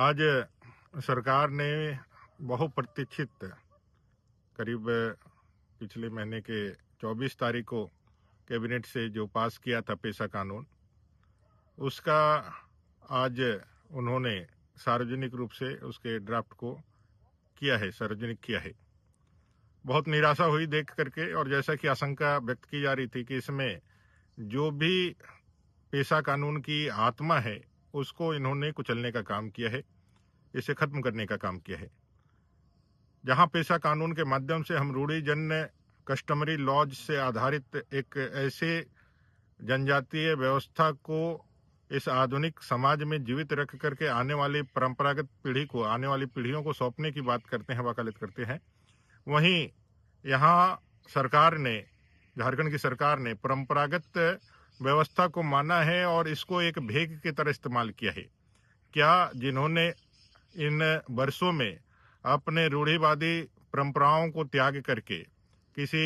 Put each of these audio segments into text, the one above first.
आज सरकार ने बहुप्रतीक्षित करीब पिछले महीने के 24 तारीख को कैबिनेट से जो पास किया था पेशा कानून, उसका आज उन्होंने सार्वजनिक रूप से उसके ड्राफ्ट को सार्वजनिक किया है। बहुत निराशा हुई देख करके, और जैसा कि आशंका व्यक्त की जा रही थी कि इसमें जो भी पेशा कानून की आत्मा है उसको इन्होंने कुचलने का काम किया है, इसे खत्म करने का काम किया है। जहां पेशा कानून के माध्यम से हम रूढ़िजन्य कस्टमरी लॉज से आधारित एक ऐसे जनजातीय व्यवस्था को इस आधुनिक समाज में जीवित रख करके आने वाली परंपरागत पीढ़ी को, आने वाली पीढ़ियों को सौंपने की बात करते हैं, वकालत करते हैं, वहीं यहाँ सरकार ने, झारखंड की सरकार ने परंपरागत व्यवस्था को माना है और इसको एक भेग की तरह इस्तेमाल किया है। क्या जिन्होंने इन वर्षों में अपने रूढ़िवादी परंपराओं को त्याग करके किसी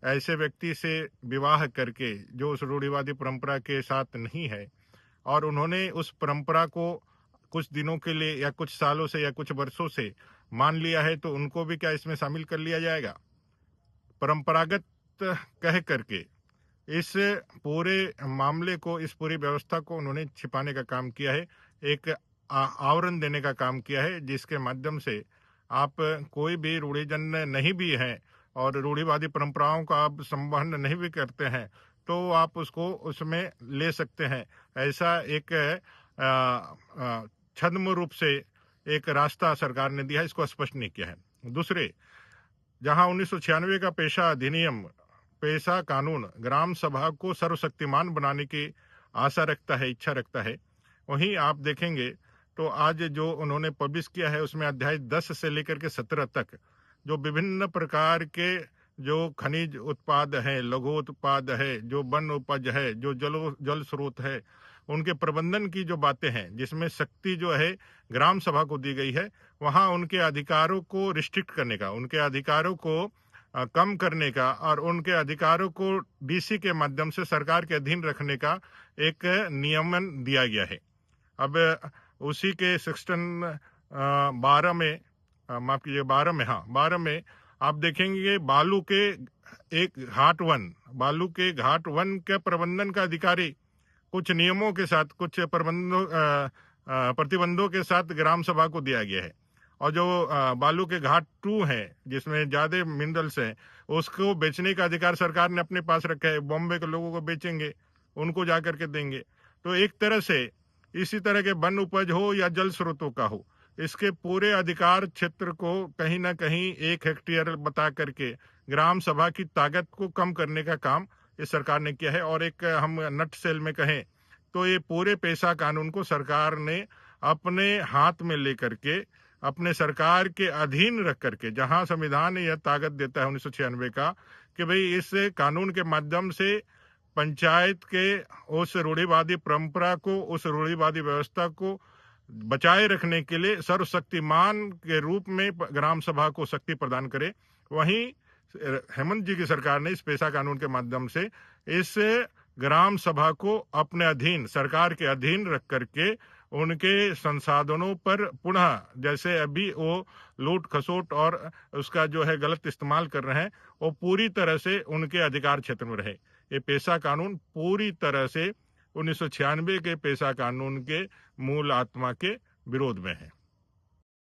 ऐसे व्यक्ति से विवाह करके जो उस रूढ़िवादी परंपरा के साथ नहीं है, और उन्होंने उस परंपरा को कुछ दिनों के लिए या कुछ सालों से या कुछ वर्षों से मान लिया है, तो उनको भी क्या इसमें शामिल कर लिया जाएगा? परंपरागत कह करके इस पूरे मामले को, इस पूरी व्यवस्था को उन्होंने छिपाने का काम किया है, एक आवरण देने का काम किया है, जिसके माध्यम से आप कोई भी रूढ़िजन्य नहीं भी हैं और रूढ़िवादी परंपराओं का आप संवहन नहीं भी करते हैं, तो आप उसको उसमें ले सकते हैं। ऐसा एक छद्म रूप से एक रास्ता सरकार ने दिया है, इसको स्पष्ट नहीं किया है। दूसरे, जहां 1996 का पेशा अधिनियम, पेशा कानून ग्राम सभा को सर्वशक्तिमान बनाने की आशा रखता है, इच्छा रखता है, वहीं आप देखेंगे तो आज जो उन्होंने पब्लिश किया है उसमें अध्याय 10 से लेकर के 17 तक जो विभिन्न प्रकार के जो खनिज उत्पाद है, लघु उत्पाद है, जो वन उपज है, जो जल स्रोत है, उनके प्रबंधन की जो बातें हैं, जिसमें शक्ति जो है ग्राम सभा को दी गई है, वहां उनके अधिकारों को रिस्ट्रिक्ट करने का, उनके अधिकारों को कम करने का और उनके अधिकारों को डीसी के माध्यम से सरकार के अधीन रखने का एक नियमन दिया गया है। अब उसी के सेक्शन 12 में, माफ कीजिए 12 में, हाँ 12 में आप देखेंगे बालू के घाट वन के प्रबंधन का अधिकारी कुछ नियमों के साथ, कुछ प्रतिबंधों के साथ ग्राम सभा को दिया गया है। और जो बालू के घाट 2 है, जिसमें ज्यादा मिनरल्स हैं, उसको बेचने का अधिकार सरकार ने अपने पास रखा है। बॉम्बे के लोगों को बेचेंगे, उनको जाकर के देंगे। तो एक तरह से इसी तरह के वन उपज हो या जल स्रोतों का हो, इसके पूरे अधिकार क्षेत्र को कहीं ना कहीं 1 हेक्टेयर बता करके ग्राम सभा की ताकत को कम करने का काम इस सरकार ने किया है। और एक हम नट सेल में कहें तो ये पूरे पेशा कानून को सरकार ने अपने हाथ में लेकर के, अपने सरकार के अधीन रख करके, जहां संविधान यह ताकत देता है 1996 का कि भाई इस कानून के माध्यम से पंचायत के उस रूढ़िवादी परंपरा को, उस रूढ़िवादी व्यवस्था को बचाए रखने के लिए सर्वशक्तिमान के रूप में ग्राम सभा को शक्ति प्रदान करे। वहीं हेमंत जी की सरकार ने इस पेशा कानून के माध्यम से इस ग्राम सभा को अपने अधीन, सरकार के अधीन रख करके उनके संसाधनों पर पुनः, जैसे अभी वो लूट खसोट और उसका जो है गलत इस्तेमाल कर रहे हैं, वो पूरी तरह से उनके अधिकार क्षेत्र में रहे। ये पेशा कानून पूरी तरह से 1996 के पेशा कानून के मूल आत्मा के विरोध में है।